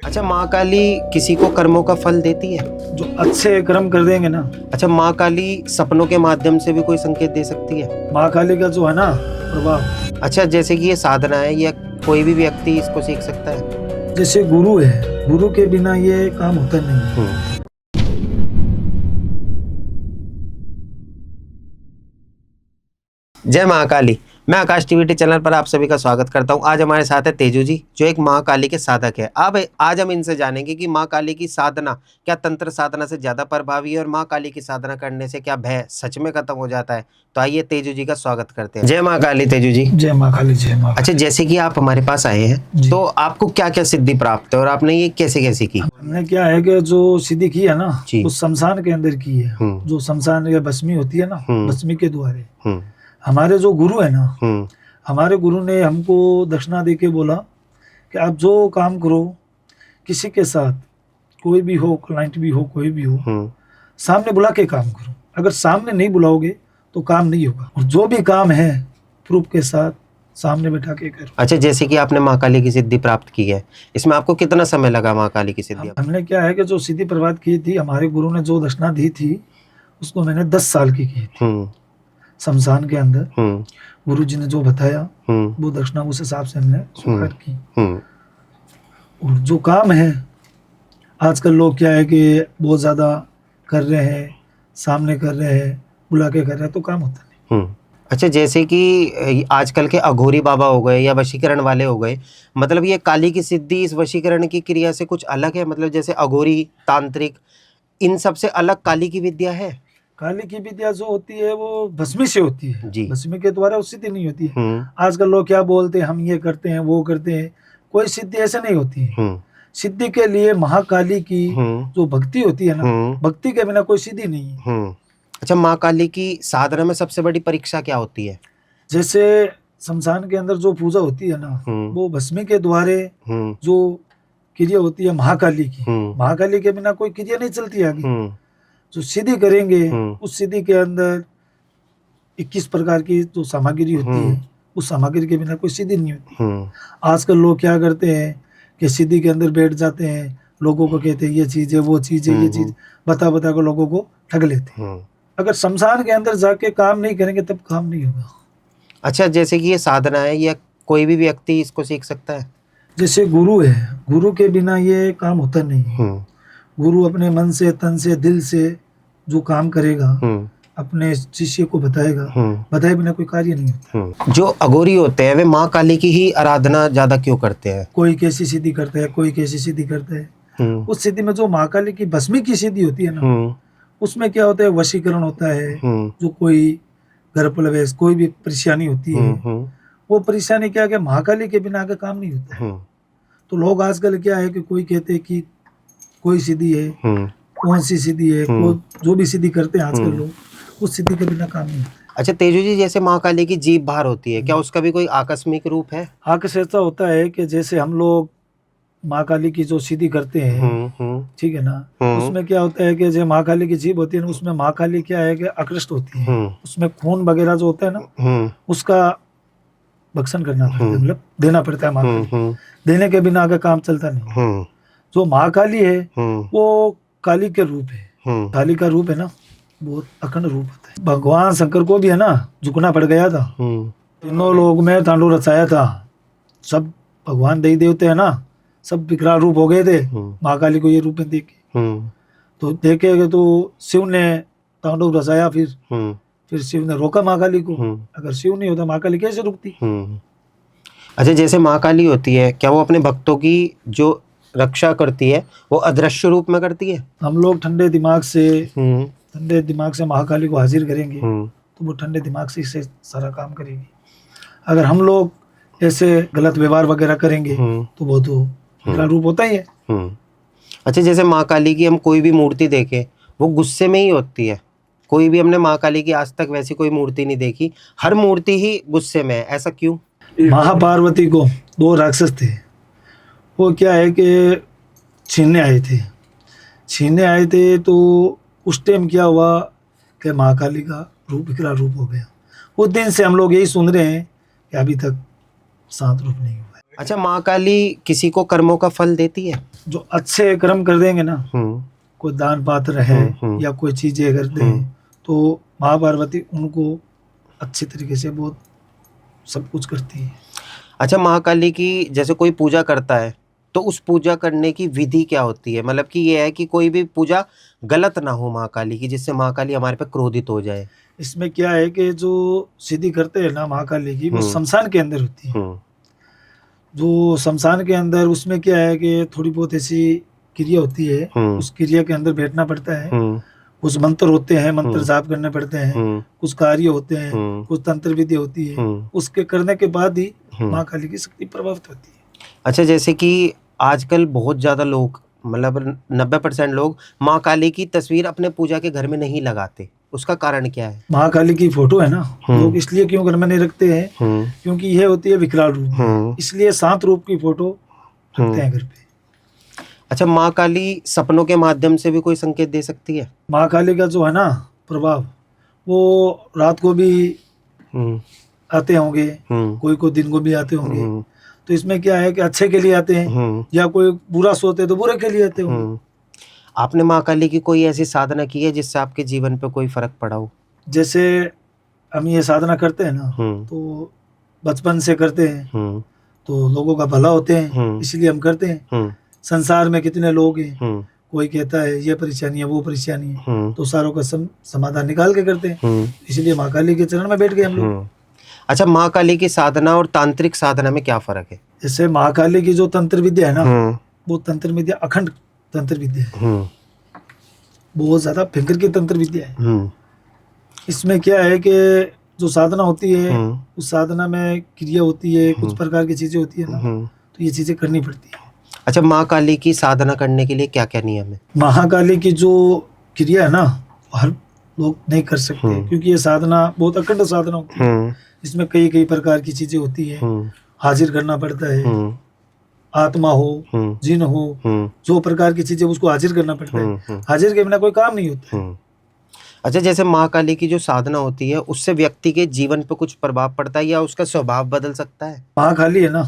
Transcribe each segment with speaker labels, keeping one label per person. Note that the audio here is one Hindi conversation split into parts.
Speaker 1: अच्छा, माँ काली किसी को कर्मों का फल देती है?
Speaker 2: जो अच्छे कर्म कर देंगे ना।
Speaker 1: अच्छा, माँ काली सपनों के माध्यम से भी कोई संकेत दे सकती है?
Speaker 2: माँ काली का जो है ना प्रभाव,
Speaker 1: अच्छा, जैसे कि ये साधना है, या कोई भी व्यक्ति इसको सीख सकता है?
Speaker 2: जैसे गुरु है, गुरु के बिना ये काम होता नहीं है।
Speaker 1: जय माँ काली। मैं आकाश टीवी चैनल पर आप सभी का स्वागत करता हूँ। आज हमारे साथ है तेजू जी, जो एक माँ काली के साधक है। अब आज हम इनसे जानेंगे कि माँ काली की साधना क्या तंत्र साधना से ज्यादा प्रभावी है, और माँ काली की साधना करने से क्या भय सच में खत्म हो जाता है। तो आइए तेजू जी का स्वागत करते हैं। जय माँ काली तेजू जी।
Speaker 2: जय माँ काली, जय माँ काली।
Speaker 1: अच्छा, जैसे कि आप हमारे पास आए हैं, तो आपको क्या क्या सिद्धि प्राप्त है और आपने ये कैसे कैसे की?
Speaker 2: हमने क्या है कि जो सिद्धि की है ना,
Speaker 1: जी।
Speaker 2: वो शमशान के अंदर की है। जो शमशान या भस्मी होती है ना, भस्मी के द्वारे हमारे जो गुरु है ना, हमारे गुरु ने हमको दक्षिणा दे के बोला कि आप जो काम करो, किसी के साथ कोई भी हो, क्लाइंट भी हो, कोई भी हो, सामने बुला के काम करो। अगर सामने नहीं बुलाओगे तो काम नहीं होगा, और जो भी काम है प्रूफ के साथ सामने बैठा के करो।
Speaker 1: अच्छा, जैसे कि आपने माँ काली की सिद्धि प्राप्त की है, इसमें आपको कितना समय लगा माँ काली की सिद्धि?
Speaker 2: हमने क्या है कि जो सिद्धि प्राप्त की थी, हमारे गुरु ने जो दक्षिणा दी थी, उसको मैंने 10 साल की थी शमशान के अंदर। गुरु जी ने जो बताया वो दक्षिणा उस हिसाब से हमने स्वीकार की। और जो काम है आजकल लोग क्या है कि बहुत ज्यादा कर रहे हैं, सामने कर रहे हैं, बुला के कर रहे हैं, तो काम होता नहीं।
Speaker 1: अच्छा, जैसे कि आजकल के अघोरी बाबा हो गए या वशीकरण वाले हो गए, मतलब ये काली की सिद्धि इस वशीकरण की क्रिया से कुछ अलग है? मतलब जैसे अघोरी, तांत्रिक, इन सब से अलग काली की विद्या है?
Speaker 2: काली की विद्या जो होती है वो भस्मी से होती है
Speaker 1: जी।
Speaker 2: भस्मी के द्वारा वो सिद्धि नहीं होती है। आजकल लोग क्या बोलते हैं, हम ये करते हैं, वो करते हैं, कोई सिद्धि ऐसे नहीं होती है। सिद्धि के लिए महाकाली की जो भक्ति होती है ना, भक्ति के बिना कोई सिद्धि नहीं है।
Speaker 1: अच्छा, माँ काली की साधना में सबसे बड़ी परीक्षा क्या होती है?
Speaker 2: जैसे शमशान के अंदर जो पूजा होती है ना, वो भस्मी के द्वारे जो क्रिया होती है महाकाली की, महाकाली के बिना कोई क्रिया नहीं चलती आगे। जो सिद्धि करेंगे उस सिद्धि के अंदर 21 प्रकार की जो सामग्री होती है, उस सामग्री के बिना कोई सिद्धि नहीं होती। आजकल लोग क्या करते हैं कि सिद्धि के अंदर बैठ जाते हैं, लोगों को कहते हैं ये चीज है, वो चीज है, ये चीज बता बता कर लोगों को ठग लेते हैं। अगर शमशान के अंदर जाके काम नहीं करेंगे तब काम नहीं होगा।
Speaker 1: अच्छा, जैसे कि ये साधना है, या कोई भी व्यक्ति इसको सीख सकता है?
Speaker 2: जैसे गुरु है, गुरु के बिना ये काम होता नहीं है। गुरु अपने मन से, तन से, दिल से जो काम करेगा, अपने शिष्य को बताएगा, बताए बिना कोई कार्य नहीं होता।
Speaker 1: जो अघोरी होते हैं वे माँ काली की ही आराधना ज्यादा क्यों करते हैं?
Speaker 2: कोई कैसी सिद्धि करता है, कोई कैसी सिद्धि करता है। उस सिद्धि में जो माँ काली की भस्मी की सिद्धि होती है ना, उसमें क्या होता है, वशीकरण होता है। जो कोई घर प्रवेश, कोई भी परेशानी होती है, वो परेशानी क्या है, महाकाली के बिना आगे काम नहीं होता है। तो लोग आजकल क्या है कि कोई कहते हैं कि कोई सिद्धि है, कौन सी सिद्धि है, जो भी सिद्धि करते हैं आजकल लोग, उस सिद्धि के बिना काम नहीं होता।
Speaker 1: अच्छा तेजू जी, जैसे माँ काली की जीभ बाहर होती है, क्या उसका भी कोई आकस्मिक रूप है?
Speaker 2: आकस्मिक ऐसा होता है कि जैसे हम लोग माँ काली की जो सिद्धि करते हैं, ठीक है ना, उसमें क्या होता है कि जो माँ काली की जीभ होती है ना, उसमें माँ काली क्या है कि आकृष्ट होती है। उसमें खून वगैरह जो होता है ना, उसका भक्षण करना पड़ता है, मतलब देना पड़ता है। माँ काली देने के बिना आगे काम चलता नहीं। जो महाकाली है वो काली के रूप है, काली का रूप है ना, बहुत अखंड रूप होता है। भगवान शंकर को भी है ना झुकना पड़ गया था, तीनों लोग में तांडव रचाया था, सब भगवान देवी देवते है ना, सब विकराल रूप हो गए थे महाकाली को ये रूप में देखे। तो देखे तो शिव ने तांडव रचाया, फिर शिव ने रोका महाकाली को। अगर शिव नहीं होता महाकाली कैसे रुकती?
Speaker 1: अच्छा, जैसे महाकाली होती है, क्या वो अपने भक्तों की जो रक्षा करती है वो अदृश्य रूप में करती है?
Speaker 2: हम लोग ठंडे दिमाग से महाकाली को हाजिर करेंगे तो वो ठंडे दिमाग से इससे सारा काम करेगी। अगर हम लोग ऐसे गलत व्यवहार वगैरह करेंगे तो वो तो विकराल रूप होता ही है।
Speaker 1: अच्छा, जैसे माँ काली की हम कोई भी मूर्ति देखें, वो गुस्से में ही होती है। कोई भी हमने माँ काली की आज तक वैसी कोई मूर्ति नहीं देखी, हर मूर्ति ही गुस्से में है, ऐसा क्यों?
Speaker 2: महापार्वती को 2 राक्षस थे, वो क्या है कि छीनने आए थे। तो उस टाइम क्या हुआ कि महाकाली का रूप विकराल रूप हो गया। उस दिन से हम लोग यही सुन रहे हैं कि अभी तक शांत रूप नहीं हुआ है।
Speaker 1: अच्छा, माँ काली किसी को कर्मों का फल देती है?
Speaker 2: जो अच्छे कर्म कर देंगे ना,
Speaker 1: हम्म
Speaker 2: कोई दान पात्र है या कोई चीजें करते हैं, तो माँ पार्वती उनको अच्छी तरीके से बहुत सब कुछ करती है।
Speaker 1: अच्छा, माँ काली की जैसे कोई पूजा करता है तो उस पूजा करने की विधि क्या होती है? मतलब कि ये है कि कोई भी पूजा गलत ना हो माँ काली की, जिससे माँ काली हमारे पे क्रोधित हो जाए।
Speaker 2: इसमें क्या है कि जो सिद्धि करते हैं ना महाकाली की, वो शमशान के अंदर होती है। जो शमशान के अंदर, उसमें क्या है कि थोड़ी बहुत ऐसी क्रिया होती है, उस क्रिया के अंदर बैठना पड़ता है, कुछ मंत्र होते हैं, मंत्र जाप करने पड़ते हैं, कुछ कार्य होते हैं, कुछ तंत्र विधि होती है, उसके करने के बाद ही माँ काली की शक्ति प्रभावित होती है।
Speaker 1: अच्छा, जैसे कि आजकल बहुत ज़्यादा लोग, मतलब 90% लोग माँ काली की तस्वीर अपने पूजा के घर में नहीं लगाते, उसका कारण क्या है?
Speaker 2: महाकाली की फोटो है ना, लोग इसलिए क्यों घर में नहीं रखते हैं, क्योंकि यह होती है विकराल रूप, इसलिए शांत रूप की फोटो रखते हैं घर पे। अच्छा,
Speaker 1: माँ काली सपनों के माध्यम से भी कोई संकेत दे सकती है?
Speaker 2: माँ काली का जो है ना प्रभाव, वो रात को भी आते होंगे, कोई दिन को भी आते होंगे। तो इसमें क्या है कि अच्छे के लिए आते हैं, या कोई बुरा सोते तो बुरे के लिए आते होंगे।
Speaker 1: आपने माँ काली की कोई ऐसी साधना की है जिससे आपके जीवन पे कोई फर्क पड़ा हो?
Speaker 2: जैसे हम ये साधना करते हैं ना, तो बचपन से करते हैं, तो लोगों का भला होते हैं, इसलिए हम करते हैं। संसार में कितने लोग हैं, कोई कहता है ये परेशानी है, वो परेशानी है, तो सारों का समाधान निकाल के करते हैं, इसलिए माँ काली के चरण में बैठ गए हम लोग।
Speaker 1: अच्छा, माँ काली की साधना और तांत्रिक साधना में क्या फर्क है?
Speaker 2: जैसे माँ काली की जो तंत्र विद्या है ना, वो तंत्र विद्या अखंड तंत्र विद्या है, बहुत ज्यादा भयंकर की तंत्र विद्या है। इसमें क्या है कि जो साधना होती है, उस साधना में क्रिया होती है, कुछ प्रकार की चीजें होती है ना, तो ये चीजें करनी पड़ती है।
Speaker 1: अच्छा, माँ काली की साधना करने के लिए क्या क्या नियम है?
Speaker 2: महाकाली की जो क्रिया है ना, हर लोग नहीं कर सकते, क्योंकि ये साधना बहुत अखंड साधना होती है। इसमें कई कई प्रकार की चीजें होती है, हाजिर करना पड़ता है, आत्मा हो, जिन हो, जो प्रकार की चीजें उसको हाजिर करना पड़ता है, हाजिर के बिना कोई काम नहीं होता है।
Speaker 1: अच्छा, जैसे माँ काली की जो साधना होती है उससे व्यक्ति के जीवन पर कुछ प्रभाव पड़ता है या उसका स्वभाव बदल सकता है?
Speaker 2: माँ काली है ना,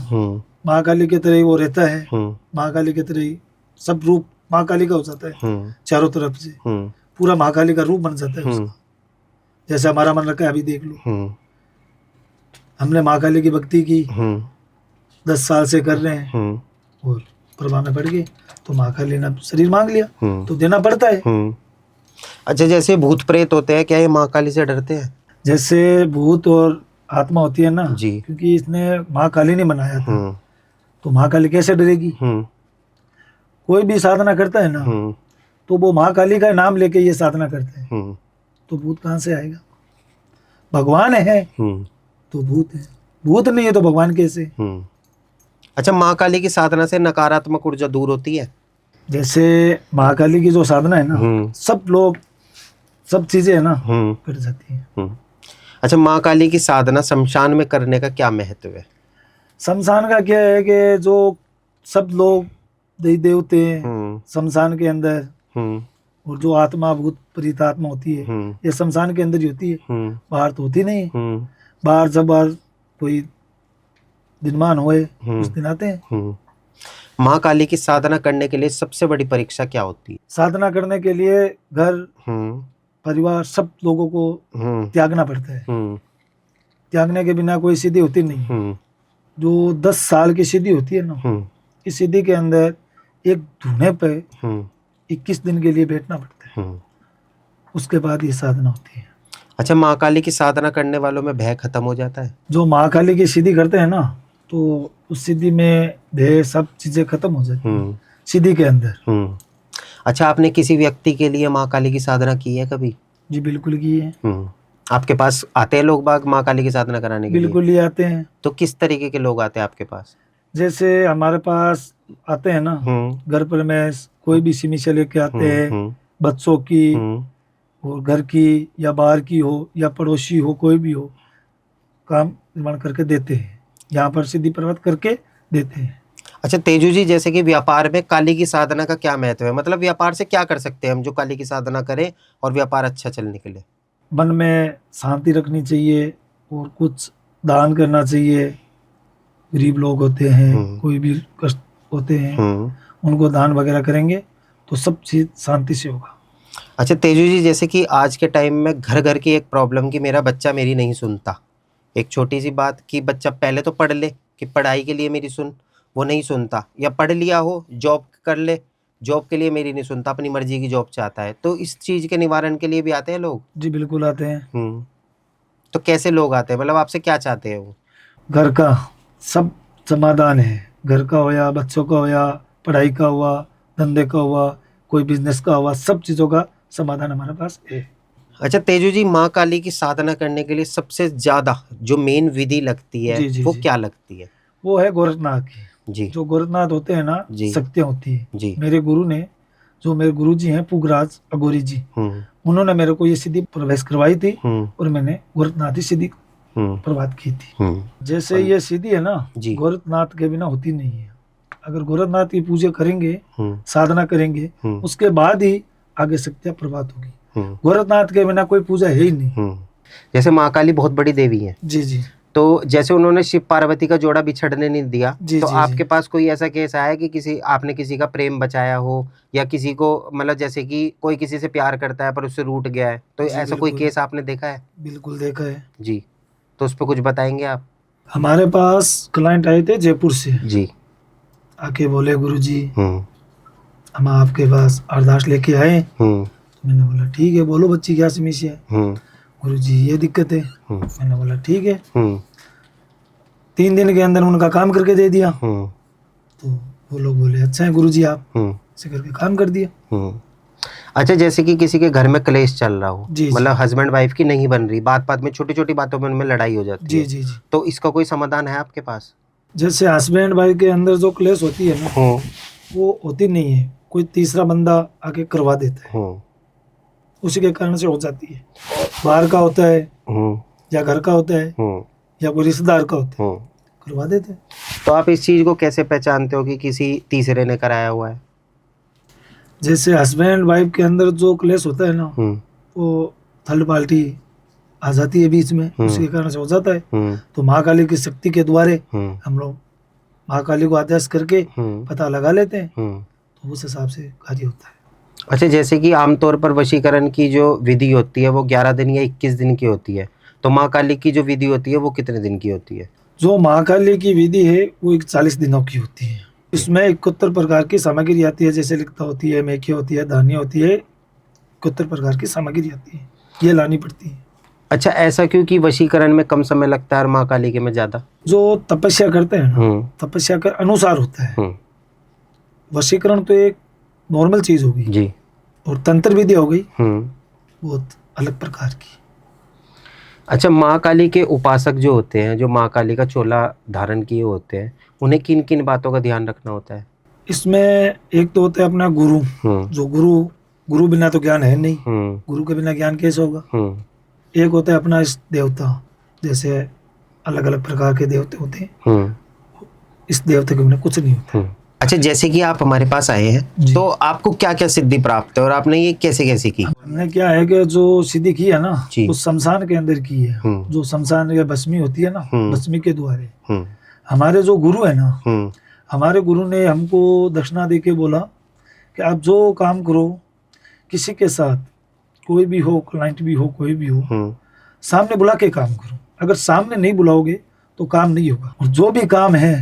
Speaker 2: माँ काली के तरह ही वो रहता है, माँ काली के तरह ही सब रूप माँ काली का हो जाता है, चारों तरफ से पूरा माँ काली का रूप बन जाता है उसका। जैसे हमारा मन रखा है, अभी देख लो, हमने माँ काली की भक्ति की, 10 साल से कर रहे हैं, और प्रभाव में पड़ गए, तो माँ काली ने शरीर मांग लिया, तो देना पड़ता है।
Speaker 1: अच्छा, जैसे भूत प्रेत होते हैं, क्या ये माँ काली से डरते हैं?
Speaker 2: जैसे भूत और आत्मा होती है ना
Speaker 1: जी,
Speaker 2: क्योंकि इसने माँ काली ने बनाया था, तो माँ काली कैसे डरेगी? कोई भी साधना करता है ना, तो वो माँ काली का नाम लेके ये साधना करते हैं, तो भूत कहाँ से आएगा? भगवान है तो भूत है, भूत नहीं है तो भगवान कैसे?
Speaker 1: अच्छा, माँ काली की साधना से नकारात्मक ऊर्जा दूर होती है?
Speaker 2: जैसे माँ काली की जो साधना है ना, सब लोग सब चीजें है ना कट जाती है।
Speaker 1: अच्छा, माँ काली की साधना शमशान में करने का क्या महत्व है?
Speaker 2: शमशान का क्या है कि जो सब लोग देवी देवते हैं शमशान के अंदर, और जो आत्मा भूत प्रेत आत्मा होती है, ये शमशान के अंदर ही होती है, बाहर तो होती नहीं है। बाहर जब कोई दिनमान होए उस दिन आते हैं।
Speaker 1: माँ काली की साधना करने के लिए सबसे बड़ी परीक्षा क्या होती है?
Speaker 2: साधना करने के लिए घर परिवार सब लोगों को त्यागना पड़ता है, त्यागने के बिना कोई सिद्धि होती नहीं। जो 10 साल की सिद्धि होती है ना, इस सिद्धि के अंदर एक धुने पे 21 दिन के लिए बैठना पड़ता है, उसके बाद ये साधना होती है।
Speaker 1: अच्छा, माँ काली की साधना करने वालों में भय खत्म हो जाता है?
Speaker 2: जो माँ काली की सिद्धि करते हैं ना, तो उस सिद्धि में भय सब चीजें खत्म हो जाती है सिद्धि के अंदर।
Speaker 1: अच्छा, आपने किसी व्यक्ति के लिए माँ काली की साधना की है कभी?
Speaker 2: जी बिल्कुल की है।
Speaker 1: आपके पास आते हैं लोग बाग माँ काली की साधना कराने के लिए?
Speaker 2: बिल्कुल ही आते हैं।
Speaker 1: तो किस तरीके के लोग आते हैं आपके पास?
Speaker 2: जैसे हमारे पास आते हैं ना, घर पर में कोई भी समस्या लेके आते हैं, बच्चों की और घर की या बाहर की हो या पड़ोसी हो, कोई भी हो, काम निर्माण करके देते हैं, यहाँ पर सिद्धि प्राप्त करके देते हैं।
Speaker 1: अच्छा तेजू जी, जैसे कि व्यापार में काली की साधना का क्या महत्व है? मतलब व्यापार से क्या कर सकते हैं हम जो काली की साधना करें और व्यापार अच्छा चलने के लिए?
Speaker 2: मन में शांति रखनी चाहिए और कुछ दान करना चाहिए, गरीब लोग होते हैं, कोई भी कष्ट होते हैं, उनको दान वगैरह करेंगे तो सब चीज शांति से होगा।
Speaker 1: अच्छा तेजू जी, जैसे कि आज के टाइम में घर घर की एक प्रॉब्लम कि मेरा बच्चा मेरी नहीं सुनता। एक छोटी सी बात कि बच्चा पहले तो पढ़ ले, कि पढ़ाई के लिए मेरी सुन, वो नहीं सुनता, या पढ़ लिया हो जॉब कर ले, जॉब के लिए मेरी नहीं सुनता, अपनी मर्जी की जॉब चाहता है। तो इस चीज के निवारण के लिए भी आते हैं लोग?
Speaker 2: जी बिल्कुल आते हैं।
Speaker 1: तो कैसे लोग आते हैं, मतलब आपसे क्या चाहते हैं वो?
Speaker 2: घर का सब समाधान है, घर का हो या बच्चों का हो या पढ़ाई का हुआ, धंधे का हुआ, कोई बिजनेस का हुआ, सब चीजों का समाधान हमारे पास है।
Speaker 1: अच्छा तेजू जी, माँ काली की साधना करने के लिए सबसे ज्यादा जो मेन विधि लगती है
Speaker 2: जी,
Speaker 1: वो
Speaker 2: जी।
Speaker 1: क्या लगती है?
Speaker 2: वो है गोरखनाथ की।
Speaker 1: जी
Speaker 2: जो गोरखनाथ होते हैं ना,
Speaker 1: जी।
Speaker 2: शक्तियाँ होती है।
Speaker 1: जी।
Speaker 2: मेरे गुरु ने, जो मेरे गुरु जी हैं पुगराज अगोरी जी, उन्होंने मेरे को ये सिद्धि प्रवेश करवाई थी और मैंने गोरखनाथ की सिद्धि प्रभात की थी। जैसे ये सिद्धि है ना, गोरखनाथ के बिना होती नहीं है। अगर गोरखनाथ की पूजा करेंगे, साधना करेंगे, उसके बाद ही आगे शक्तियाँ प्रभात होगी। गोरखनाथ के बिना कोई पूजा है ही नहीं।
Speaker 1: जैसे माँ काली बहुत बड़ी देवी है।
Speaker 2: जी जी।
Speaker 1: तो जैसे उन्होंने शिव पार्वती का जोड़ा बिछड़ने नहीं दिया,
Speaker 2: जी,
Speaker 1: तो
Speaker 2: जी,
Speaker 1: आपके
Speaker 2: जी।
Speaker 1: पास कोई ऐसा केस आया कि आपने किसी का प्रेम बचाया हो, या किसी को, मतलब जैसे कि कोई किसी से प्यार करता है पर उससे रूठ गया है, तो ऐसा कोई केस आपने देखा है?
Speaker 2: बिल्कुल देखा है
Speaker 1: जी। तो उस पर कुछ बताएंगे आप?
Speaker 2: हमारे पास क्लाइंट आए थे जयपुर से।
Speaker 1: जी।
Speaker 2: आके बोले गुरुजी हम आपके पास अरदास लेके आए। मैंने बोला ठीक है, बोलो बच्ची क्या समस्या है। गुरुजी ये दिक्कत है। मैंने बोला ठीक है। 3 दिन के अंदर उनका काम करके दे दिया। तो वो लोग बोले अच्छा है गुरुजी, आप ऐसे करके काम कर दिया।
Speaker 1: अच्छा, जैसे कि किसी के घर में क्लेश चल रहा हो,
Speaker 2: जी,
Speaker 1: मतलब हस्बैंड वाइफ की नहीं बन रही, बात बात में छोटी छोटी बातों में उनमें लड़ाई हो जाती है,
Speaker 2: जी जी।
Speaker 1: तो इसका कोई समाधान है आपके पास?
Speaker 2: जैसे हस्बैंड वाइफ के अंदर जो क्लेश होती है ना, वो होती नहीं है, कोई तीसरा बंदा आके करवा देता है, उसी के कारण से हो जाती है। बाहर का होता है या घर का होता है या कोई रिश्तेदार का होता है, करवा देते हैं।
Speaker 1: तो आप इस चीज को कैसे पहचानते हो कि किसी तीसरे ने कराया हुआ है?
Speaker 2: जैसे हस्बैंड वाइफ के अंदर जो क्लेश होता है ना, वो थर्ड पार्टी आ जाती है बीच में, उसके कारण से हो जाता है। तो माँ काली की शक्ति के द्वारे हम लोग माँ काली को आदेश करके पता लगा लेते हैं, तो उस हिसाब से कार्य होता है।
Speaker 1: अच्छा, जैसे कि आमतौर पर वशीकरण की जो विधि होती है वो 11 दिन या 21 दिन की होती है, तो माँ काली की जो विधि होती है वो कितने दिन की होती है?
Speaker 2: जो माँ काली की विधि है वो 40 दिनों की होती है। इसमें 71 प्रकार की सामग्री आती है, जैसे लिखता होती है, मेखी होती है, धानी होती है, 71 प्रकार की सामग्री आती है, ये लानी पड़ती है।
Speaker 1: अच्छा, ऐसा क्यों कि वशीकरण में कम समय लगता है और माँ काली के में ज्यादा?
Speaker 2: जो तपस्या करते हैं ना, तपस्या के अनुसार होता है। वशीकरण तो एक नॉर्मल चीज होगी
Speaker 1: जी,
Speaker 2: और तंत्र विधि हो गई बहुत अलग प्रकार की।
Speaker 1: अच्छा, माँ काली के उपासक जो होते हैं, जो माँ काली का चोला धारण किए होते हैं, उन्हें किन किन बातों का ध्यान रखना होता है?
Speaker 2: इसमें एक तो होता है अपना गुरु, जो गुरु बिना तो ज्ञान है नहीं, गुरु के बिना ज्ञान कैसे होगा। एक होता है अपना इस देवता, जैसे अलग अलग प्रकार के देवते होते हैं, इस देवते के बिना कुछ नहीं होता। अच्छा, जैसे कि आप हमारे पास आए हैं, तो आपको क्या क्या सिद्धि प्राप्त है और आपने ये कैसे कैसे की? हमने क्या है कि जो सिद्धि की है ना, वो शमशान के अंदर की है। जो शमशान या भस्मी होती है ना, भस्मी के द्वारे हमारे जो गुरु है ना, हमारे गुरु ने हमको दक्षिणा दे के बोला कि आप जो काम करो, किसी के साथ कोई भी हो, क्लाइंट भी हो, कोई भी हो, सामने बुला के काम करो। अगर सामने नहीं बुलाओगे तो काम नहीं होगा, और जो भी काम है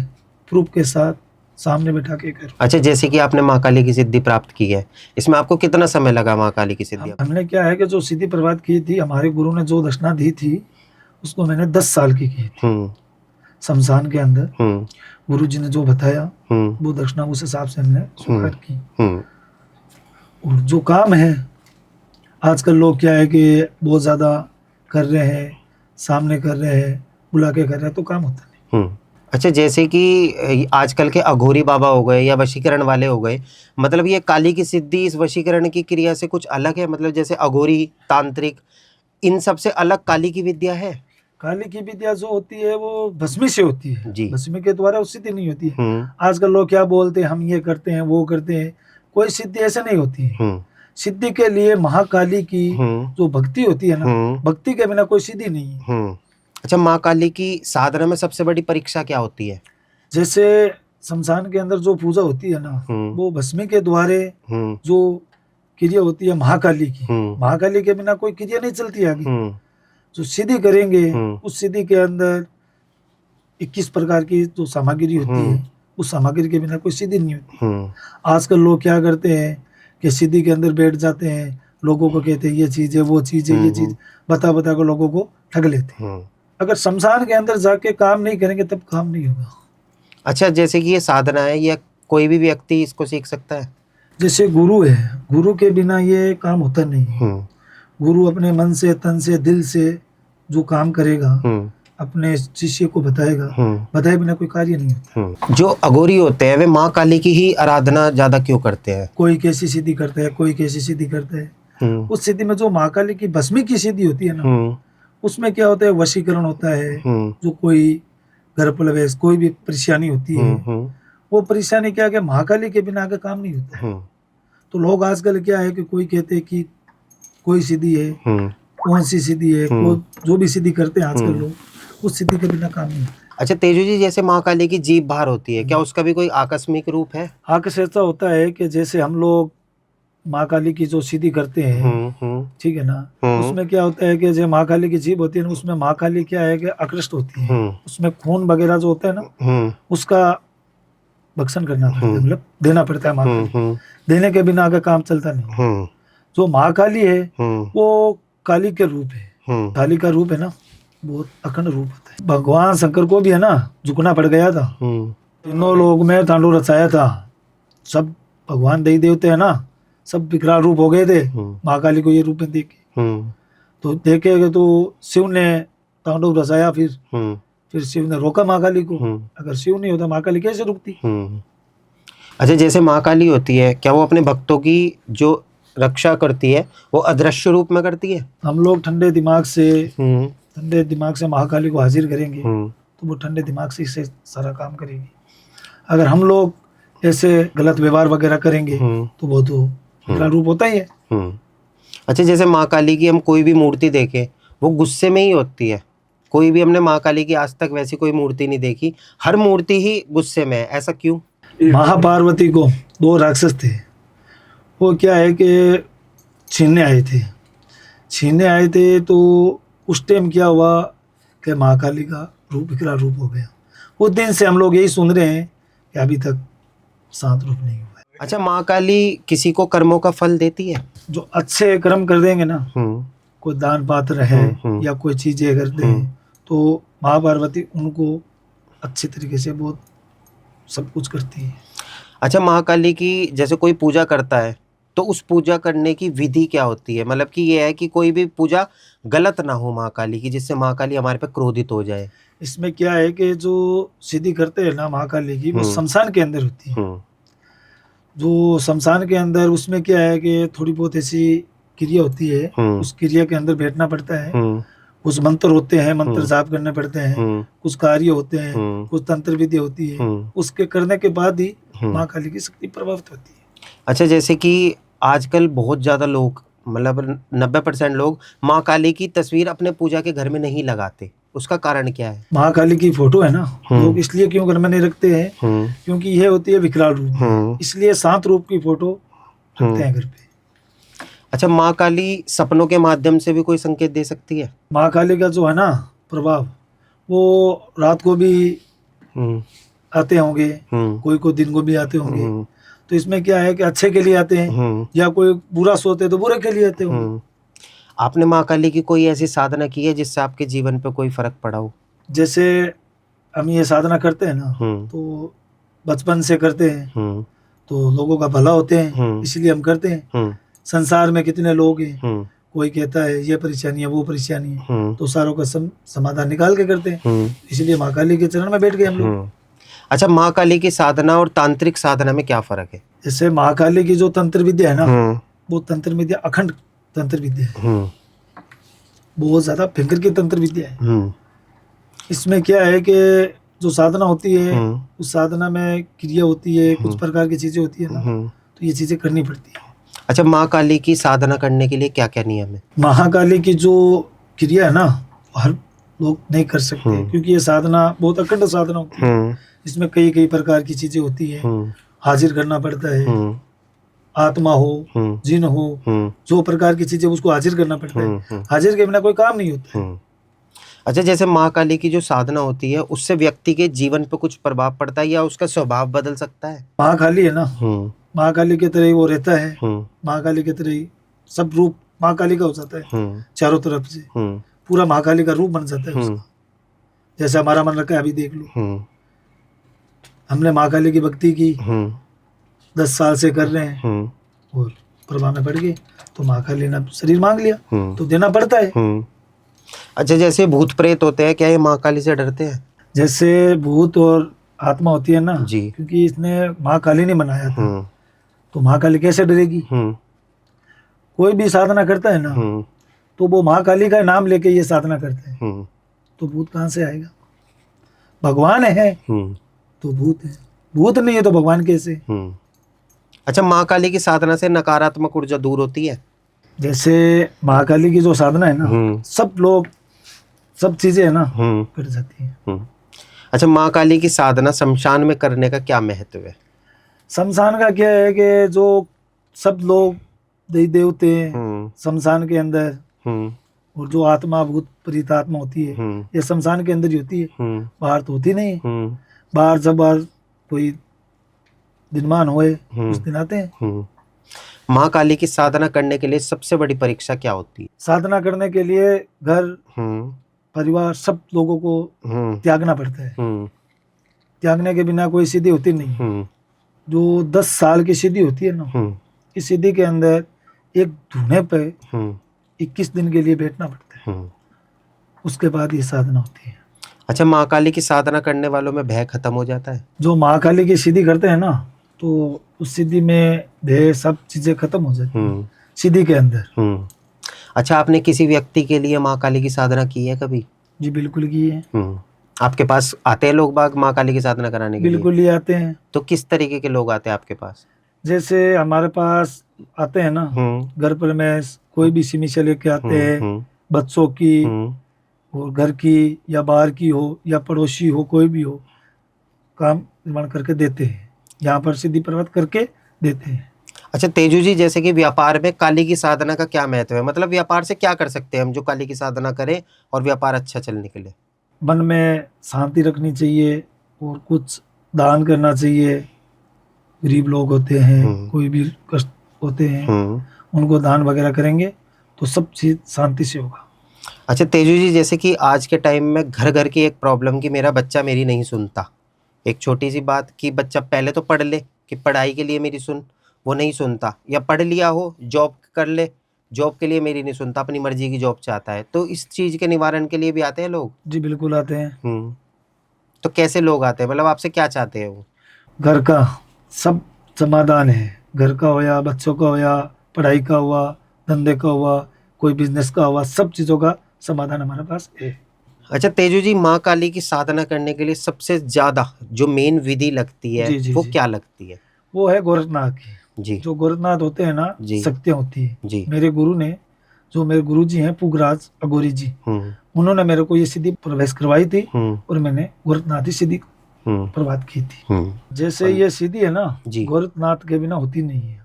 Speaker 2: प्रूफ के साथ सामने बैठा के करो। अच्छा, जैसे कि आपने माँ काली की सिद्धि प्राप्त की है, इसमें आपको कितना समय लगा माँ काली की सिद्धि? हमने क्या है कि जो सिद्धि प्राप्त की थी, हमारे गुरु ने जो दक्षिणा दी थी उसको मैंने 10 साल की थी शमशान के अंदर। गुरु जी ने जो बताया वो दक्षिणा उस हिसाब से हमने स्वीकार की। और जो काम है आजकल लोग क्या है कि बहुत ज्यादा कर रहे हैं, सामने कर रहे हैं, बुला के कर रहे हैं, तो काम होता नहीं। अच्छा, जैसे कि आजकल के अघोरी बाबा हो गए या वशीकरण वाले हो गए, मतलब ये काली की सिद्धि इस वशीकरण की क्रिया से कुछ अलग है? मतलब जैसे अघोरी, तांत्रिक, इन सब से अलग काली की विद्या है? काली की विद्या जो होती है वो भस्मी से होती है जी, भस्मी के द्वारा सिद्धि नहीं होती है। आजकल लोग क्या बोलते हैं, हम ये करते हैं, वो करते हैं, कोई सिद्धि ऐसे नहीं होती है। सिद्धि के लिए महाकाली की जो भक्ति होती है ना, भक्ति के बिना कोई सिद्धि नहीं है। अच्छा, माँ काली की साधना में सबसे बड़ी परीक्षा क्या होती है? जैसे शमशान के अंदर जो पूजा होती है ना, वो भस्मी के द्वारे जो क्रिया होती है महाकाली की, महाकाली के बिना कोई क्रिया नहीं चलती आगे। जो सिद्धि करेंगे उस सिद्धि के अंदर 21 प्रकार की जो सामग्री होती है, उस सामग्री के बिना कोई सिद्धि नहीं होती। आजकल लोग क्या करते हैं कि सिद्धि के अंदर बैठ जाते हैं, लोगों को कहते हैं ये चीज है, वो चीज है, ये चीज बता बता कर लोगों को ठग लेते हैं। अगर शमशान के अंदर जाके काम नहीं करेंगे तब काम नहीं होगा।
Speaker 1: अच्छा, जैसे कि ये साधना है, या कोई भी व्यक्ति इसको सीख सकता है?
Speaker 2: जैसे गुरु है, गुरु के बिना ये काम होता नहीं है। गुरु अपने मन से, तन से, दिल से जो काम करेगा, अपने शिष्य को बताएगा, बताए बिना कोई कार्य नहीं होता।
Speaker 1: जो अघोरी होते हैं वे माँ काली की ही आराधना ज्यादा क्यों करते हैं?
Speaker 2: कोई कैसी सिद्धि करता है, कोई कैसी सिद्धि करता है। उस सिद्धि में जो माँ काली की भस्मी की सिद्धि होती है ना, उसमें क्या होता है, वशीकरण होता है। जो कोई घर प्रवेश, कोई भी परेशानी होती है, वो परेशानी क्या है, महाकाली के बिना आगे काम नहीं होता। तो लोग आजकल क्या है कि कोई कहते हैं कि कोई सिद्धि है, कौन सी सिद्धि है, जो भी सिद्धि करते हैं आजकल लोग, उस सिद्धि के बिना काम नहीं होता।
Speaker 1: अच्छा तेजू जी, जैसे माँ काली की जीभ बाहर होती है, क्या उसका भी कोई आकस्मिक रूप है?
Speaker 2: आकस्मिक ऐसा होता है कि जैसे हम लोग माँ काली की जो सिद्धि करते हैं, ठीक है ना, उसमें क्या होता है कि जो माँ काली की जीभ होती है ना, उसमें माँ काली क्या है कि आकृष्ट होती है। उसमें खून वगैरह जो होता है ना, उसका भक्षण करना पड़ता है, मतलब देना पड़ता है। माँ काली देने के बिना आगे काम चलता नहीं। जो माँ काली है वो काली के रूप है, काली का रूप है ना, बहुत अखंड रूप होता है। भगवान शंकर को भी है ना झुकना पड़ गया था, तीनों लोग में तांडव रचाया था, सब भगवान देवी देवते है ना, सब विकराल रूप हो गए थे महाकाली को ये रूप में देखे। तो देखे तो शिव ने तांडव रचाया, फिर शिव ने रोका महाकाली को। अगर शिव नहीं होता महाकाली कैसे रुकती?
Speaker 1: अच्छा, जैसे महाकाली होती है, क्या वो अपने भक्तों की जो रक्षा करती है वो अदृश्य रूप में करती है?
Speaker 2: हम लोग ठंडे दिमाग से महाकाली को हाजिर करेंगे तो वो ठंडे दिमाग से इससे सारा काम करेगी। अगर हम लोग ऐसे गलत व्यवहार वगैरह करेंगे तो वो तो रूप होता ही है।
Speaker 1: अच्छा, जैसे माँ काली की हम कोई भी मूर्ति देखें वो गुस्से में ही होती है। कोई भी हमने माँ काली की आज तक वैसी कोई मूर्ति नहीं देखी, हर मूर्ति ही गुस्से में है, ऐसा क्यों?
Speaker 2: महापार्वती को 2 राक्षस थे, वो क्या है कि छीनने आए थे। तो उस टाइम क्या हुआ कि महाकाली का रूप विकराल रूप हो गया। उस दिन से हम लोग यही सुन रहे हैं कि अभी तक शांत रूप नहीं हुआ है।
Speaker 1: अच्छा, माँ काली किसी को कर्मों का फल देती है?
Speaker 2: जो अच्छे कर्म कर देंगे ना, कोई दान पात्र है या कोई चीजें करते हैं, तो महापार्वती उनको अच्छे तरीके से बहुत सब कुछ करती है।
Speaker 1: अच्छा, माँ काली की जैसे कोई पूजा करता है तो उस पूजा करने की विधि क्या होती है? मतलब कि ये है कि कोई भी पूजा गलत ना हो माँ काली की, जिससे माँ काली हमारे पे क्रोधित हो जाए।
Speaker 2: इसमें क्या है कि जो सिद्धि करते हैं ना महाकाली की, वो शमशान के अंदर होती है। जो शमशान के अंदर, उसमें क्या है कि थोड़ी बहुत ऐसी क्रिया होती है, उस क्रिया के अंदर बैठना पड़ता है। कुछ मंत्र होते हैं, मंत्र जाप करने पड़ते हैं, कुछ कार्य होते हैं, कुछ तंत्र विधि होती है, उसके करने के बाद ही माँ काली की शक्ति प्रभावित होती है।
Speaker 1: अच्छा, जैसे कि आजकल बहुत ज्यादा लोग, मतलब 90% लोग माँ काली की तस्वीर अपने पूजा के घर में नहीं लगाते, उसका कारण क्या है?
Speaker 2: महाकाली की फोटो है ना, लोग इसलिए क्यों घर में नहीं रखते हैं, क्योंकि यह होती है विकराल रूप, इसलिए शांत रूप की फोटो रखते हैं घर पे।
Speaker 1: अच्छा, माँ काली सपनों के माध्यम से भी कोई संकेत दे सकती है?
Speaker 2: माँ काली का जो है ना प्रभाव, वो रात को भी आते होंगे, कोई दिन को भी आते होंगे। तो इसमें क्या है कि अच्छे के लिए आते हैं, या कोई बुरा सोते तो बुरे के लिए आते होंगे।
Speaker 1: आपने माँ काली की कोई ऐसी साधना की है जिससे आपके जीवन पे कोई फर्क पड़ा हो?
Speaker 2: जैसे हम ये साधना करते हैं ना, तो बचपन से करते हैं, तो लोगों का भला होते हैं, इसलिए हम करते हैं। संसार में कितने लोग हैं, कोई कहता है ये परेशानी है, वो परेशानी है, तो सारों का समाधान निकाल के करते हैं, इसलिए माँ काली के चरण में बैठ गए हम लोग।
Speaker 1: अच्छा, माँ काली की साधना और तांत्रिक साधना में क्या फर्क है?
Speaker 2: जैसे माँ काली की जो तंत्र विद्या है ना, वो तंत्र विद्या अखंड तंत्र विद्या है, बहुत ज्यादा भयंकर की तंत्र विद्या है। इसमें क्या है कि जो साधना होती है, उस साधना में क्रिया होती है, कुछ प्रकार की चीजें होती है ना, तो ये चीजें करनी पड़ती है।
Speaker 1: अच्छा, माँ काली की साधना करने के लिए क्या क्या नियम है?
Speaker 2: महाकाली की जो क्रिया है ना, हर लोग नहीं कर सकते, क्योंकि ये साधना बहुत अखंड साधना होती है। इसमें कई कई प्रकार की चीजें होती है, हाजिर करना पड़ता है। आत्मा हो, जिन हो, जो प्रकार की चीजें उसको हाजिर करना पड़ता है। हाजिर के बिना कोई काम नहीं होता है।
Speaker 1: अच्छा, जैसे माँ काली की जो साधना होती है उससे व्यक्ति के जीवन पर कुछ प्रभाव पड़ता है या उसका स्वभाव बदल सकता है?
Speaker 2: माँ काली है ना, माँ काली की तरह ही वो रहता है। माँ काली की तरह ही सब रूप माँ काली का हो जाता है, चारों तरफ से पूरा माँ काली का रूप बन जाता है उसका। जैसे हमारा मन रखा है, अभी देख लो, हमने माँ काली की भक्ति की, 10 साल से कर रहे हैं और प्रभाव में पड़ गए तो माँ काली ने शरीर मांग लिया तो देना पड़ता है।
Speaker 1: अच्छा, जैसे भूत प्रेत होते हैं, क्या ये माँ काली से डरते हैं?
Speaker 2: जैसे भूत और आत्मा होती है ना
Speaker 1: जी,
Speaker 2: क्योंकि इसने माँ काली ने बनाया था तो माँ काली कैसे डरेगी? कोई भी साधना करता है ना तो वो माँ काली का नाम लेके ये साधना करते हैं तो भूत कहाँ से आएगा? भगवान है तो भूत है, भूत नहीं है तो भगवान कैसे?
Speaker 1: अच्छा, माँ काली की साधना से नकारात्मक ऊर्जा दूर होती है?
Speaker 2: जैसे माँ काली की जो साधना है ना, सब लोग सब चीजें है ना कट जाती है।
Speaker 1: अच्छा, माँ काली की साधना शमशान में करने का क्या महत्व है?
Speaker 2: शमशान का क्या है कि जो सब लोग देवी देवते शमशान के अंदर और जो आत्मा भूत प्रेत आत्मा होती है ये शमशान के अंदर ही होती है, बाहर तो होती नहीं है। बाहर जब बाहर कोई दिनमान होए उस दिन आते हैं।
Speaker 1: माँ काली की साधना करने के लिए सबसे बड़ी परीक्षा क्या होती है?
Speaker 2: साधना करने के लिए घर परिवार सब लोगों को त्यागना पड़ता है। त्यागने के बिना कोई सिद्धि होती नहीं। जो 10 साल की सिद्धि होती है ना, इस सिद्धि के अंदर एक धुने पे 21 दिन के लिए बैठना पड़ता है, उसके बाद ये साधना होती है।
Speaker 1: अच्छा, माँ काली की साधना करने वालों में भय खत्म हो जाता है?
Speaker 2: जो माँ काली की सिद्धि करते हैं ना तो उस सिद्धि में भय सब चीजें खत्म हो जाती है सिद्धि के अंदर।
Speaker 1: अच्छा, आपने किसी व्यक्ति के लिए माँ काली की साधना की है कभी?
Speaker 2: जी बिल्कुल की है।
Speaker 1: आपके पास आते हैं लोग बाग माँ काली की साधना कराने के लिए?
Speaker 2: बिल्कुल ही आते हैं।
Speaker 1: तो किस तरीके के लोग आते हैं आपके पास?
Speaker 2: जैसे हमारे पास आते हैं ना घर पर में कोई भी समस्या लेके आते हैं, बच्चों की और घर की या बाहर की हो या पड़ोसी हो, कोई भी हो, काम निर्माण करके देते हैं, यहाँ पर सिद्धि प्राप्त करके देते हैं।
Speaker 1: अच्छा तेजू जी, जैसे कि व्यापार में काली की साधना का क्या महत्व है? मतलब व्यापार से क्या कर सकते हैं हम जो काली की साधना करें और व्यापार अच्छा चलने के लिए?
Speaker 2: मन में शांति रखनी चाहिए और कुछ दान करना चाहिए। गरीब लोग होते हैं, कोई भी कष्ट होते हैं, उनको दान वगैरह करेंगे तो सब चीज शांति से होगा।
Speaker 1: अच्छा तेजू जी, जैसे कि आज के टाइम में घर घर की एक प्रॉब्लम कि मेरा बच्चा मेरी नहीं सुनता। एक छोटी सी बात कि बच्चा पहले तो पढ़ ले कि पढ़ाई के लिए मेरी सुन, वो नहीं सुनता, या पढ़ लिया हो जॉब कर ले, जॉब के लिए मेरी नहीं सुनता, अपनी मर्जी की जॉब चाहता है। तो इस चीज के निवारण के लिए भी आते हैं लोग?
Speaker 2: जी बिल्कुल आते हैं।
Speaker 1: तो कैसे लोग आते हैं, मतलब आपसे क्या चाहते हैं वो?
Speaker 2: घर का सब समाधान है, घर का हो या बच्चों का हो या पढ़ाई का हुआ, धंधे का हुआ, कोई बिजनेस का हुआ, सब चीजों का समाधान हमारे पास है।
Speaker 1: अच्छा तेजू जी, माँ काली की साधना करने के लिए सबसे ज्यादा जो मेन विधि लगती है वो क्या लगती है?
Speaker 2: वो है गोरखनाथ की।
Speaker 1: जी,
Speaker 2: जो गोरखनाथ होते हैं ना, शक्तियाँ होती है
Speaker 1: जी।
Speaker 2: मेरे गुरु ने, जो मेरे गुरु जी हैं पुगराज अगोरी जी, उन्होंने मेरे को ये सिद्धि प्रवेश करवाई थी और मैंने गोरखनाथ की सिद्धि प्रभात की थी। जैसे ये सिद्धि है ना, गोरखनाथ के बिना होती नहीं है।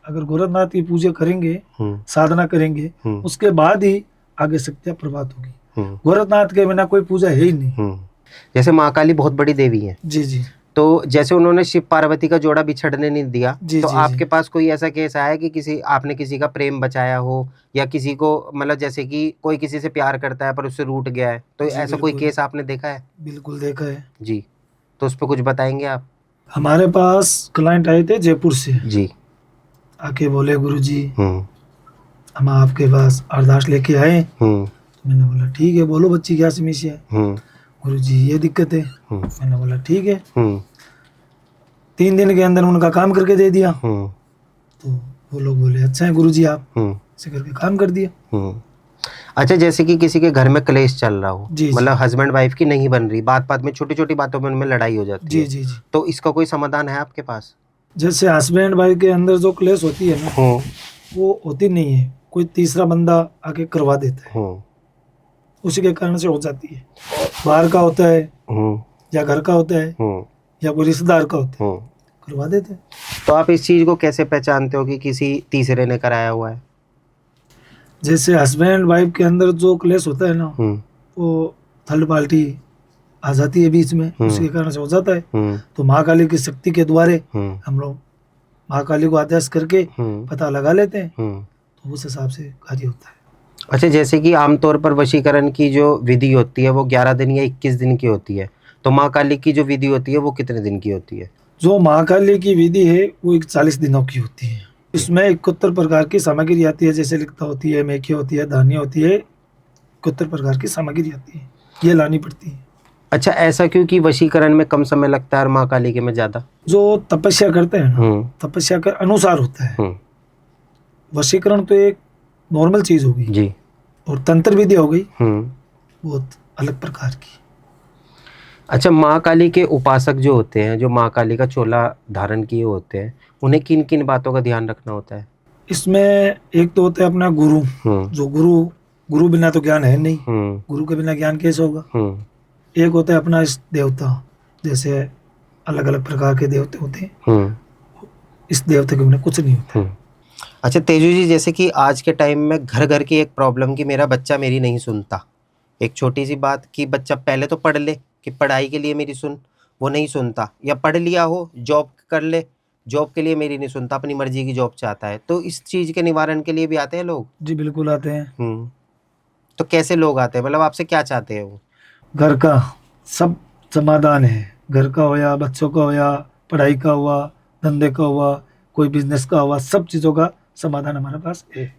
Speaker 2: अगर गोरखनाथ की पूजा करेंगे, साधना करेंगे, उसके बाद ही आगे शक्तियाँ प्रभात होगी। गोरखनाथ के बिना कोई पूजा है ही नहीं।
Speaker 1: जैसे माँ काली बहुत बड़ी देवी है,
Speaker 2: जी जी,
Speaker 1: तो जैसे उन्होंने शिव पार्वती का जोड़ा बिछड़ने नहीं दिया,
Speaker 2: जी,
Speaker 1: तो
Speaker 2: जी,
Speaker 1: आपके पास कोई ऐसा केस आया कि आपने किसी का प्रेम बचाया हो, या किसी को, मतलब जैसे कि कोई किसी से प्यार करता है पर उससे रूठ गया है, तो ऐसा कोई केस आपने देखा है?
Speaker 2: बिल्कुल देखा है
Speaker 1: जी, तो उस पर कुछ बताएंगे आप?
Speaker 2: हमारे पास क्लाइंट आए थे जयपुर से
Speaker 1: जी,
Speaker 2: आके बोले गुरु जी हम आपके पास अरदास लेके आए। मैंने बोला ठीक है, बोलो बच्ची क्या समस्या है? गुरु जी ये दिक्कत है। मैंने बोला ठीक है। 3 दिन के अंदर उनका काम करके दे दिया। तो वो लोग बोले अच्छा है गुरु जी, आप ऐसे करके काम कर दिया।
Speaker 1: अच्छा, जैसे कि किसी के घर में क्लेश चल रहा हो, मतलब हस्बैंड वाइफ की नहीं बन रही, बात बात में छोटी छोटी बातों में उनमें लड़ाई हो जाती है, जी, तो इसका कोई समाधान है आपके पास?
Speaker 2: जैसे हस्बैंड वाइफ के अंदर जो क्लेश होती है ना, वो होती नहीं है, कोई तीसरा बंदा आके करवा देता है, उसी के कारण से हो जाती है। बाहर का होता है या घर का होता है, या कोई रिश्तेदार का होता है, करवा देते हैं।
Speaker 1: तो आप इस चीज को कैसे पहचानते हो कि किसी तीसरे ने कराया हुआ है?
Speaker 2: जैसे हस्बैंड वाइफ के अंदर जो क्लेश होता है ना, वो थर्ड पार्टी आ जाती है बीच में, उसके कारण से हो जाता है। तो माँ काली की शक्ति के द्वारे हम लोग माँ काली को आदेश करके पता लगा लेते हैं, तो उस हिसाब से कार्य होता है।
Speaker 1: अच्छा, जैसे कि आमतौर पर वशीकरण की जो विधि होती है वो 11 दिन या 21 दिन की होती है, तो माँ काली की जो विधि होती है वो कितने दिन की होती है?
Speaker 2: जो माँ काली की विधि है वो 41 दिनों की होती है। इसमें 71 प्रकार की सामग्री आती है, जैसे लिखता होती है, मेथी होती है, धानिया होती है, 71 प्रकार की सामग्री आती है, ये लानी पड़ती है।
Speaker 1: अच्छा, ऐसा क्यों कि वशीकरण में कम समय लगता है और माँ काली के में ज्यादा?
Speaker 2: जो तपस्या करते हैं ना, तपस्या के अनुसार होता है। वशीकरण तो एक नॉर्मल चीज होगी
Speaker 1: जी,
Speaker 2: और तंत्र विधि हो गई बहुत अलग प्रकार की।
Speaker 1: अच्छा, माँ काली के उपासक जो होते हैं, जो माँ काली का चोला धारण किए होते हैं, उन्हें किन किन बातों का ध्यान रखना होता है?
Speaker 2: इसमें एक तो होता है अपना गुरु, जो गुरु बिना तो ज्ञान है नहीं, गुरु के बिना ज्ञान कैसे होगा। एक होता है अपना इस देवता, जैसे अलग अलग प्रकार के देवते होते हैं, इस देवते के बिना कुछ नहीं होता।
Speaker 1: अच्छा तेजू जी, जैसे कि आज के टाइम में घर घर की एक प्रॉब्लम कि मेरा बच्चा मेरी नहीं सुनता। एक छोटी सी बात कि बच्चा पहले तो पढ़ ले कि पढ़ाई के लिए मेरी सुन, वो नहीं सुनता, या पढ़ लिया हो जॉब कर ले, जॉब के लिए मेरी नहीं सुनता, अपनी मर्जी की जॉब चाहता है। तो इस चीज के निवारण के लिए भी आते हैं लोग?
Speaker 2: जी बिल्कुल आते हैं।
Speaker 1: तो कैसे लोग आते हैं, मतलब आपसे क्या चाहते हैं वो?
Speaker 2: घर का सब समाधान है, घर का हो या बच्चों का हो या पढ़ाई का हुआ, धंधे का हुआ, कोई बिजनेस का हुआ, सब चीजों का समाधान हमारे पास है।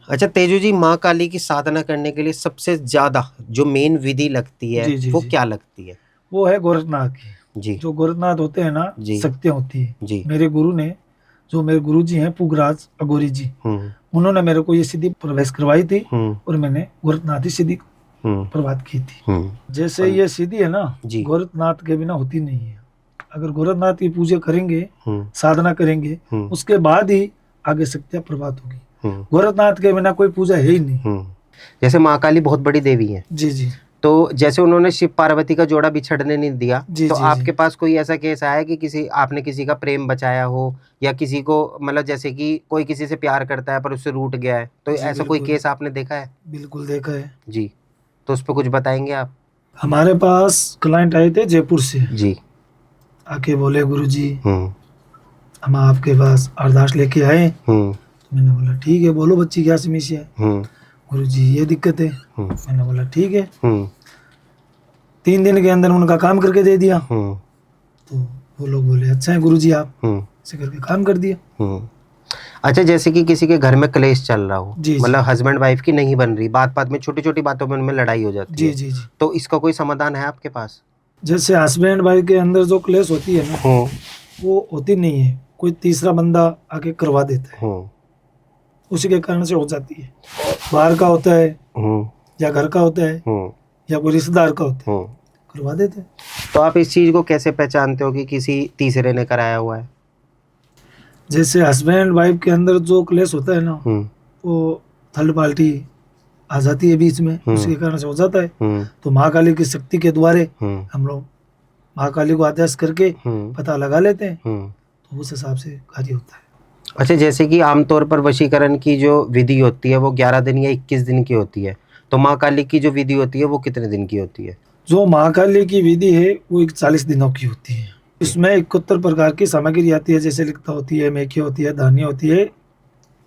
Speaker 1: अच्छा तेजू जी, माँ काली की साधना करने के लिए सबसे ज्यादा जो मेन विधि लगती है वो क्या लगती है?
Speaker 2: वो है गोरखनाथ की।
Speaker 1: जी,
Speaker 2: जो गोरखनाथ होते हैं ना, शक्तियाँ होती है
Speaker 1: जी।
Speaker 2: मेरे गुरु ने, जो मेरे गुरु जी हैं पुगराज अगोरी जी, उन्होंने मेरे को ये सिद्धि प्रवेश करवाई थी और मैंने गोरखनाथ सिद्धि प्रभात की थी। जैसे ये सिद्धि है ना, गोरखनाथ के बिना होती नहीं है। अगर गोरखनाथ की पूजा करेंगे, साधना करेंगे, उसके बाद ही आगे शक्तियाँ प्रभात होगी। गोरखनाथ के बिना कोई पूजा है ही नहीं।
Speaker 1: जैसे माँ काली बहुत बड़ी देवी है,
Speaker 2: जी जी,
Speaker 1: तो जैसे उन्होंने शिव पार्वती का जोड़ा बिछड़ने नहीं दिया, तो आपके
Speaker 2: जी।
Speaker 1: पास कोई ऐसा केस आया कि आपने किसी का प्रेम बचाया हो, या किसी को, मतलब जैसे कि कोई किसी से प्यार करता है पर उससे रूठ गया है, तो ऐसा कोई केस आपने देखा है?
Speaker 2: बिल्कुल देखा है
Speaker 1: जी, तो उस पर कुछ बताएंगे आप?
Speaker 2: हमारे पास क्लाइंट आए थे जयपुर से
Speaker 1: जी,
Speaker 2: आके बोले गुरुजी हम आपके पास अरदास लेके आए। मैंने बोला ठीक है, बोलो बच्ची क्या समस्या है। गुरुजी ये दिक्कत है। मैंने बोला ठीक है। 3 दिन के अंदर उनका काम करके दे दिया। तो वो लोग बोले अच्छा है गुरुजी, आप ऐसे करके काम कर दिया।
Speaker 1: अच्छा, जैसे कि किसी के घर में क्लेश चल रहा हो, मतलब हस्बैंड वाइफ की नहीं बन रही, बात बात में छोटी छोटी बातों में उनमें लड़ाई हो जाती है,
Speaker 2: जी,
Speaker 1: तो इसका कोई समाधान है आपके पास?
Speaker 2: जैसे हस्बैंड वाइफ के अंदर जो क्लेश होती है ना, वो होती नहीं है, कोई तीसरा बंदा आके करवा देता है, उसी के कारण से हो जाती है। बाहर का होता है या घर का होता है या कोई रिश्तेदार का होता है, करवा देते हैं।
Speaker 1: तो आप इस चीज को कैसे पहचानते हो कि किसी तीसरे ने कराया हुआ है?
Speaker 2: जैसे हस्बैंड वाइफ के अंदर जो क्लेश होता है ना, वो थर्ड पार्टी आ जाती है बीच में, उसके कारण से हो जाता है। तो माँ काली की शक्ति के द्वारे हम लोग माँ काली को आदेश करके पता लगा लेते हैं, तो उस हिसाब से कार्य होता है।
Speaker 1: अच्छा, जैसे कि आमतौर पर वशीकरण की जो विधि होती है वो 11 दिन या 21 दिन की होती है, तो माँ काली की जो विधि होती है वो कितने दिन की होती है?
Speaker 2: जो माँ काली की विधि है वो 41 दिनों की होती है। इसमें 71 प्रकार की सामग्री आती है, जैसे लिखता होती है, मेथी होती है, धानिया होती है,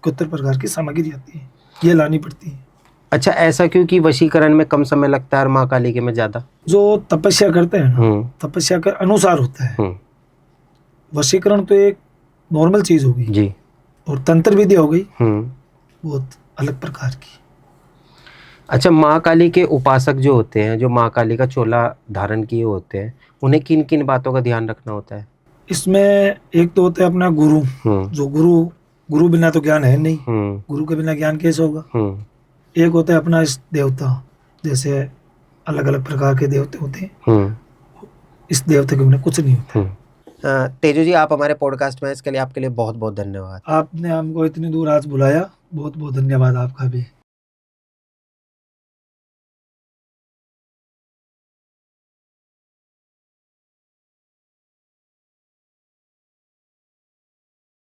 Speaker 2: 71 प्रकार की सामग्री आती है, ये लानी पड़ती है।
Speaker 1: अच्छा, ऐसा क्यों कि वशीकरण में कम समय लगता है और माँ काली के में ज्यादा?
Speaker 2: जो तपस्या करते हैं ना, तपस्या के अनुसार होता है। वशीकरण तो एक नॉर्मल चीज होगी
Speaker 1: जी,
Speaker 2: और तंत्र विधि हो गई बहुत अलग प्रकार की।
Speaker 1: अच्छा, माँ काली के उपासक जो होते हैं, जो माँ काली का चोला धारण किए होते हैं, उन्हें किन किन बातों का ध्यान रखना होता है?
Speaker 2: इसमें एक तो होता है अपना गुरु, जो गुरु बिना तो ज्ञान है नहीं, गुरु के बिना ज्ञान कैसे होगा। एक होता है अपना इस देवता, जैसे अलग अलग प्रकार के देवते होते हैं, इस देवते के बिना कुछ नहीं होता।
Speaker 1: तेजू जी, आप हमारे पॉडकास्ट में, इसके लिए आपके लिए बहुत बहुत धन्यवाद।
Speaker 2: आपने हमको इतनी दूर आज बुलाया, बहुत बहुत धन्यवाद आपका भी।